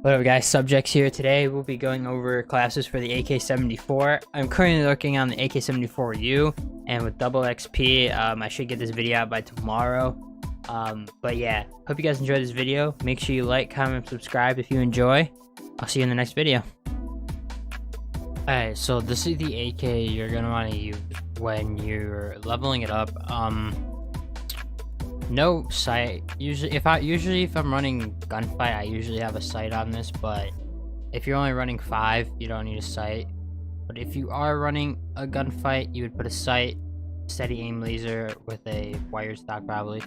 What up guys, Subjex here. Today we'll be going over classes for the AK-74. I'm currently working on the AK-74U, and with double XP, I should get this video out by tomorrow. But yeah, hope you guys enjoyed this video. Make sure you like, comment, subscribe if you enjoy. I'll see you in the next video. Alright, so this is the AK you're going to want to use when you're leveling it up. No sight. Usually if I'm running gunfight, I usually have a sight on this, but if you're only running 5, you don't need a sight. But if you are running a gunfight, you would put a sight, steady aim laser with a wire stock probably.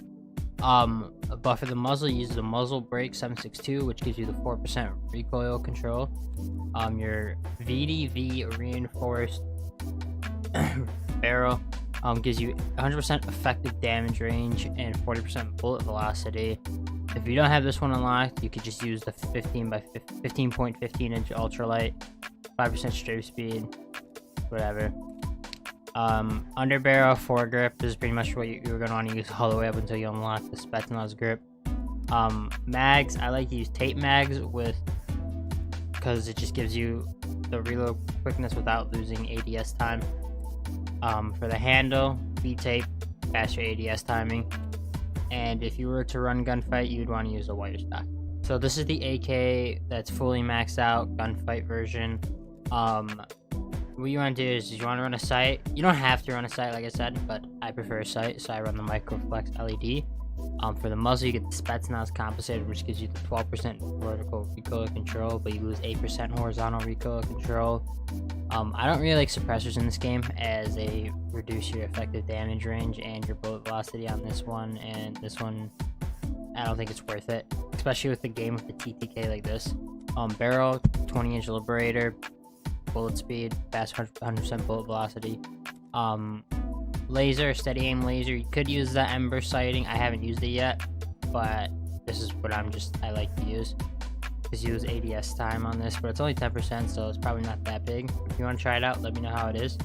But for the muzzle, use the muzzle brake 7.62, which gives you the 4% recoil control. Your VDV reinforced barrel gives you 100% effective damage range and 40% bullet velocity. If you don't have this one unlocked, you could just use the 15.15 inch ultralight, 5% strafe speed, whatever. Under barrel foregrip, this is pretty much what you're going to want to use all the way up until you unlock the Spetsnaz grip. Mags, I like to use tape mags because it just gives you the reload quickness without losing ADS time. For the handle, V-tape, faster ADS timing. And if you were to run gunfight, you'd want to use a wire stock. So this is the AK that's fully maxed out gunfight version. What you want to do is you want to run a sight. You don't have to run a sight like I said, but I prefer a sight, so I run the Microflex LED. For the muzzle, you get the Spetsnaz compensator, which gives you the 12% vertical recoil control, but you lose 8% horizontal recoil control. I don't really like suppressors in this game, as they reduce your effective damage range and your bullet velocity on this one, and this one, I don't think it's worth it, especially with the game with the TTK like this. Barrel, 20-inch liberator, bullet speed, fast 100% bullet velocity. Laser, steady aim laser, you could use the Ember sighting. I haven't used it yet, but this is what I like to use. Just use ADS time on this, but it's only 10%, so it's probably not that big. If you want to try it out, let me know how it is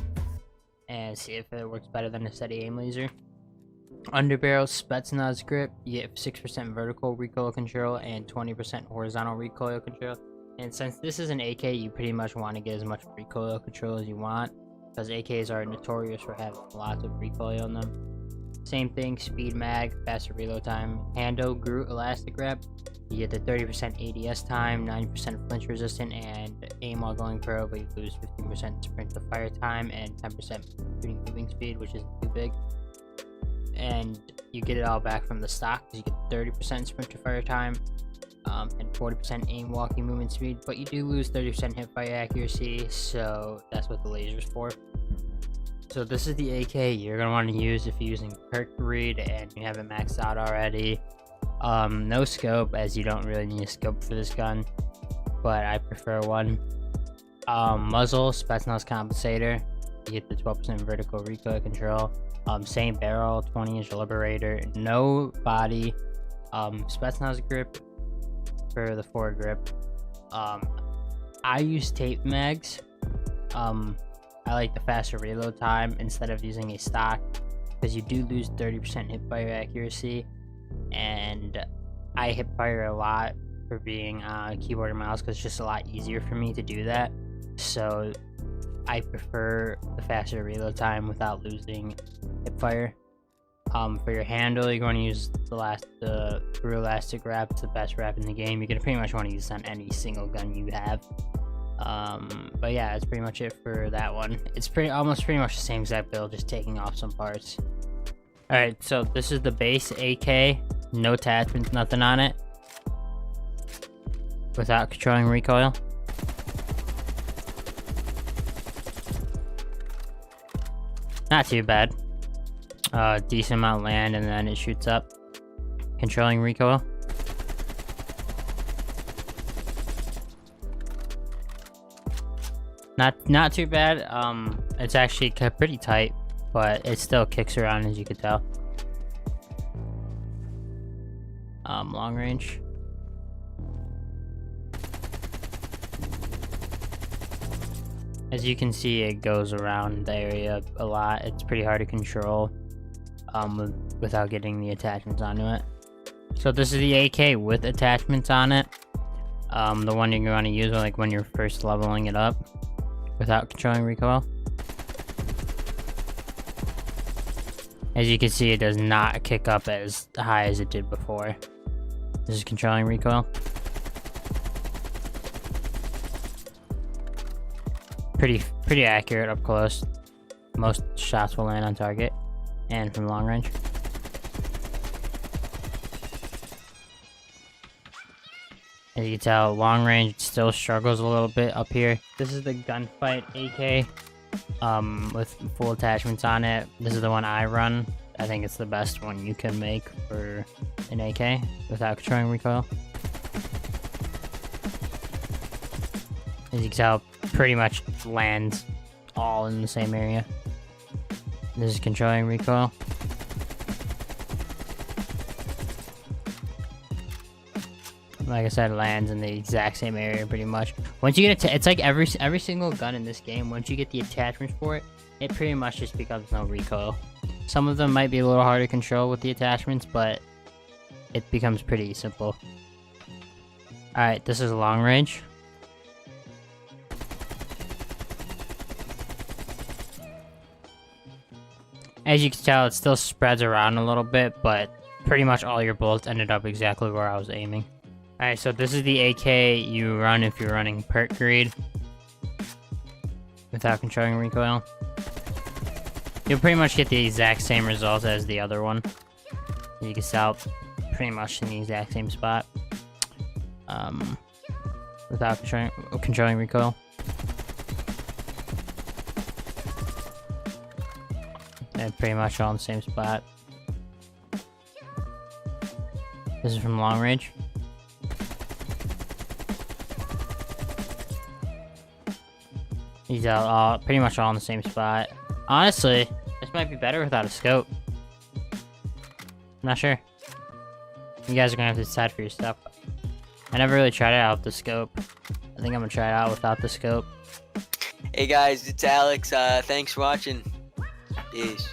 and see if it works better than the steady aim laser. Underbarrel Spetsnaz grip, you get 6% vertical recoil control and 20% horizontal recoil control. And since this is an AK, you pretty much want to get as much recoil control as you want, because AKs are notorious for having lots of recoil on them. Same thing, speed mag, faster reload time. Handle, Groot elastic wrap, you get the 30% ADS time, 90% flinch resistant, and aim while going pro, but you lose 15% sprint to fire time and 10% shooting moving speed, which isn't too big. And you get it all back from the stock, because you get 30% sprint to fire time, and 40% aim walking movement speed, but you do lose 30% hip fire accuracy, so that's what the laser's for. So this is the AK you're going to want to use if you're using Perk read and you have it maxed out already. No scope, as you don't really need a scope for this gun, but I prefer one. Muzzle, Spetsnaz compensator, you get the 12% vertical recoil control. Same barrel, 20-inch liberator, no body. Spetsnaz grip for the foregrip. I use tape mags. I like the faster reload time instead of using a stock, because you do lose 30% hip fire accuracy, and I hip fire a lot for being on keyboard and mouse because it's just a lot easier for me to do that, so I prefer the faster reload time without losing hip fire. For your handle, you're going to use the Groot elastic wrap. It's the best wrap in the game. You're going to pretty much want to use this on any single gun you have. But yeah, that's pretty much it for that one. It's almost pretty much the same exact build, just taking off some parts. Alright, so this is the base AK, no attachments, nothing on it, without controlling recoil. Not too bad. Decent amount of land, and then it shoots up, controlling recoil. Not too bad. It's actually pretty tight, but it still kicks around, as you can tell. Long range. As you can see, it goes around the area a lot. It's pretty hard to control without getting the attachments onto it. So this is the AK with attachments on it. The one you're going to use like when you're first leveling it up without controlling recoil. As you can see, it does not kick up as high as it did before. This is controlling recoil. Pretty accurate up close. Most shots will land on target and from long range. As you can tell, long range still struggles a little bit up here. This is the Gunfight AK with full attachments on it. This is the one I run. I think it's the best one you can make for an AK without controlling recoil. As you can tell, pretty much lands all in the same area. This is controlling recoil. Like I said, lands in the exact same area pretty much. Once you get it's like every single gun in this game, once you get the attachments for it, it pretty much just becomes no recoil. Some of them might be a little hard to control with the attachments, but it becomes pretty simple. Alright, this is long range. As you can tell, it still spreads around a little bit, but pretty much all your bullets ended up exactly where I was aiming. Alright, so this is the AK you run if you're running Perk Greed without controlling recoil. You'll pretty much get the exact same results as the other one. You can sell pretty much in the exact same spot without controlling recoil. And pretty much all in the same spot. This is from long range. These are all pretty much all in the same spot. Honestly, this might be better without a scope. I'm not sure. You guys are gonna have to decide for yourself. I never really tried it out with the scope. I think I'm gonna try it out without the scope. Hey guys, it's Alex. Thanks for watching. Peace.